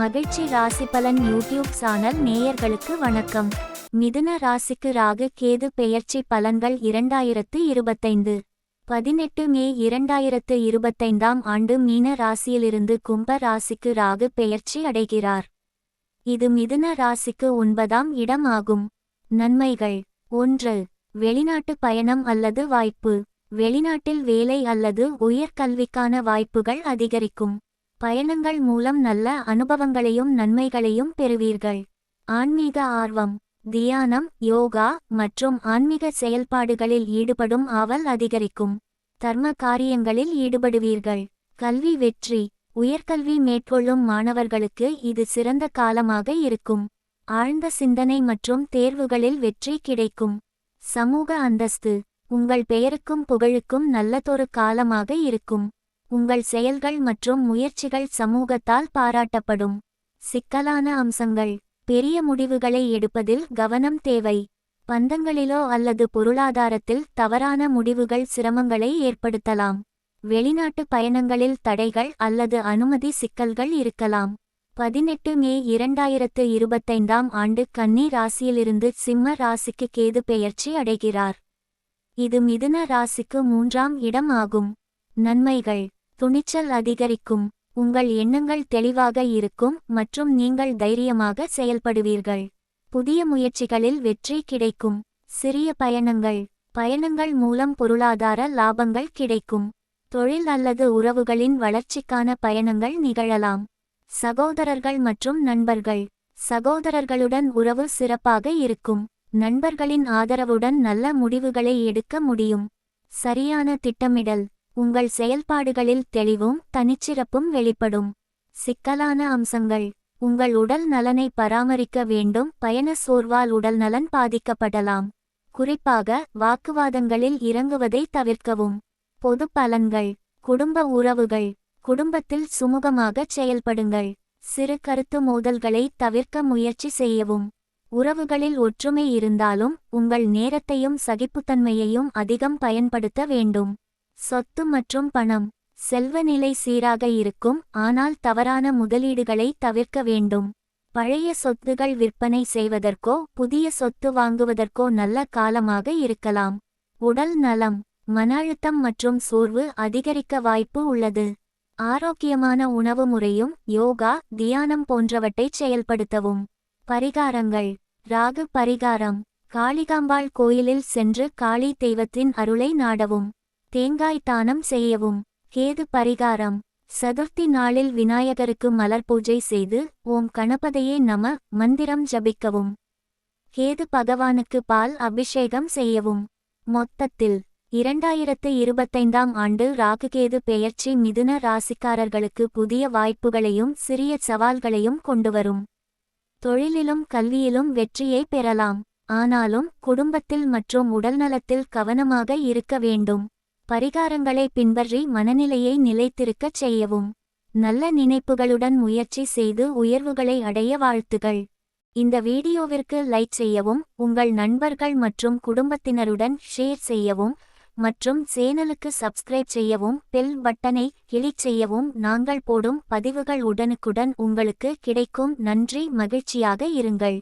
மகிழ்ச்சி ராசி பலன் யூடியூப் சேனல் நேயர்களுக்கு வணக்கம். மிதுன ராசிக்கு ராகு கேது பெயர்ச்சி பலன்கள் 2025 18 மே 2025ஆம் ஆண்டு மீன ராசியிலிருந்து கும்ப ராசிக்கு ராகு பெயர்ச்சி அடைகிறார். இது மிதுன ராசிக்கு 9ஆம் இடம் ஆகும். நன்மைகள்: 1. வெளிநாட்டு பயணம் அல்லது வாய்ப்பு. வெளிநாட்டில் வேலை அல்லது உயர்கல்விக்கான வாய்ப்புகள் அதிகரிக்கும். பயணங்கள் மூலம் நல்ல அனுபவங்களையும் நன்மைகளையும் பெறுவீர்கள். ஆன்மீக ஆர்வம்: தியானம், யோகா மற்றும் ஆன்மீக செயல்பாடுகளில் ஈடுபடும் ஆவல் அதிகரிக்கும். தர்ம காரியங்களில் ஈடுபடுவீர்கள். கல்வி வெற்றி: உயர்கல்வி மேற்கொள்ளும் மாணவர்களுக்கு இது சிறந்த காலமாக இருக்கும். ஆழ்ந்த சிந்தனை மற்றும் தேர்வுகளில் வெற்றி கிடைக்கும். சமூக அந்தஸ்து: உங்கள் பெயருக்கும் புகழுக்கும் நல்லதொரு காலமாக இருக்கும். உங்கள் செயல்கள் மற்றும் முயற்சிகள் சமூகத்தால் பாராட்டப்படும். சிக்கலான அம்சங்கள்: பெரிய முடிவுகளை எடுப்பதில் கவனம் தேவை. பந்தங்களிலோ அல்லது பொருளாதாரத்தில் தவறான முடிவுகள் சிரமங்களை ஏற்படுத்தலாம். வெளிநாட்டு பயணங்களில் தடைகள் அல்லது அனுமதி சிக்கல்கள் இருக்கலாம். 18 மே 2025ஆம் ஆண்டு கன்னி ராசியிலிருந்து சிம்ம ராசிக்கு கேது பெயர்ச்சி அடைகிறார். இது மிதுன ராசிக்கு 3ஆம் இடம் ஆகும். நன்மைகள்: துணிச்சல் அதிகரிக்கும். உங்கள் எண்ணங்கள் தெளிவாக இருக்கும் மற்றும் நீங்கள் தைரியமாக செயல்படுவீர்கள். புதிய முயற்சிகளில் வெற்றி கிடைக்கும். சிறிய பயணங்கள்: பயணங்கள் மூலம் பொருளாதார லாபங்கள் கிடைக்கும். தொழில் அல்லது உறவுகளின் வளர்ச்சிக்கான பயணங்கள் நிகழலாம். சகோதரர்கள் மற்றும் நண்பர்கள்: சகோதரர்களுடன் உறவு சிறப்பாக இருக்கும். நண்பர்களின் ஆதரவுடன் நல்ல முடிவுகளை எடுக்க முடியும். சரியான திட்டமிடல்: உங்கள் செயல்பாடுகளில் தெளிவும் தனிச்சிறப்பும் வெளிப்படும். சிக்கலான அம்சங்கள்: உங்கள் உடல் நலனை பராமரிக்க வேண்டும். பயண சோர்வால் உடல்நலன் பாதிக்கப்படலாம். குறிப்பாக வாக்குவாதங்களில் இறங்குவதை தவிர்க்கவும். பொது பலன்கள்: குடும்ப உறவுகள்: குடும்பத்தில் சுமூகமாகச் செயல்படுங்கள். சிறு கருத்து மோதல்களை தவிர்க்க முயற்சி செய்யவும். உறவுகளில் ஒற்றுமை இருந்தாலும் உங்கள் நேரத்தையும் சகிப்புத்தன்மையையும் அதிகம் பயன்படுத்த வேண்டும். சொத்து மற்றும் பணம்: செல்வநிலை சீராக இருக்கும், ஆனால் தவறான முதலீடுகளை தவிர்க்க வேண்டும். பழைய சொத்துகள் விற்பனை செய்வதற்கோ புதிய சொத்து வாங்குவதற்கோ நல்ல காலமாக இருக்கலாம். உடல் நலம்: மன அழுத்தம் மற்றும் சோர்வு அதிகரிக்க வாய்ப்பு உள்ளது. ஆரோக்கியமான உணவு முறையும் யோகா, தியானம் போன்றவற்றை செயல்படுத்தவும். பரிகாரங்கள்: ராகு பரிகாரம்: காளிகாம்பாள் கோயிலில் சென்று காளி தெய்வத்தின் அருளை நாடவும். தேங்காய் தானம் செய்யவும். கேது பரிகாரம்: சதுர்த்தி நாளில் விநாயகருக்கு மலர் பூஜை செய்து ஓம் கணபதையே நம மந்திரம் ஜபிக்கவும். கேது பகவானுக்கு பால் அபிஷேகம் செய்யவும். மொத்தத்தில் 2025ஆம் ஆண்டு ராகுகேது பெயர்ச்சி மிதுன ராசிக்காரர்களுக்கு புதிய வாய்ப்புகளையும் சிறிய சவால்களையும் கொண்டுவரும். தொழிலிலும் கல்வியிலும் வெற்றியை பெறலாம். ஆனாலும் குடும்பத்தில் மற்றும் உடல்நலத்தில் கவனமாக இருக்க வேண்டும். பரிகாரங்களை பின்பற்றி மனநிலையை நிலைத்திருக்கச் செய்யவும். நல்ல நினைப்புகளுடன் முயற்சி செய்து உயர்வுகளை அடைய வாழ்த்துகள். இந்த வீடியோவிற்கு லைக் செய்யவும், உங்கள் நண்பர்கள் மற்றும் குடும்பத்தினருடன் ஷேர் செய்யவும் மற்றும் சேனலுக்கு சப்ஸ்கிரைப் செய்யவும். பெல் பட்டனை கிளிக் செய்யவும். நாங்கள் போடும் பதிவுகள் உடனுக்குடன் உங்களுக்கு கிடைக்கும். நன்றி. மகிழ்ச்சியாக இருங்கள்.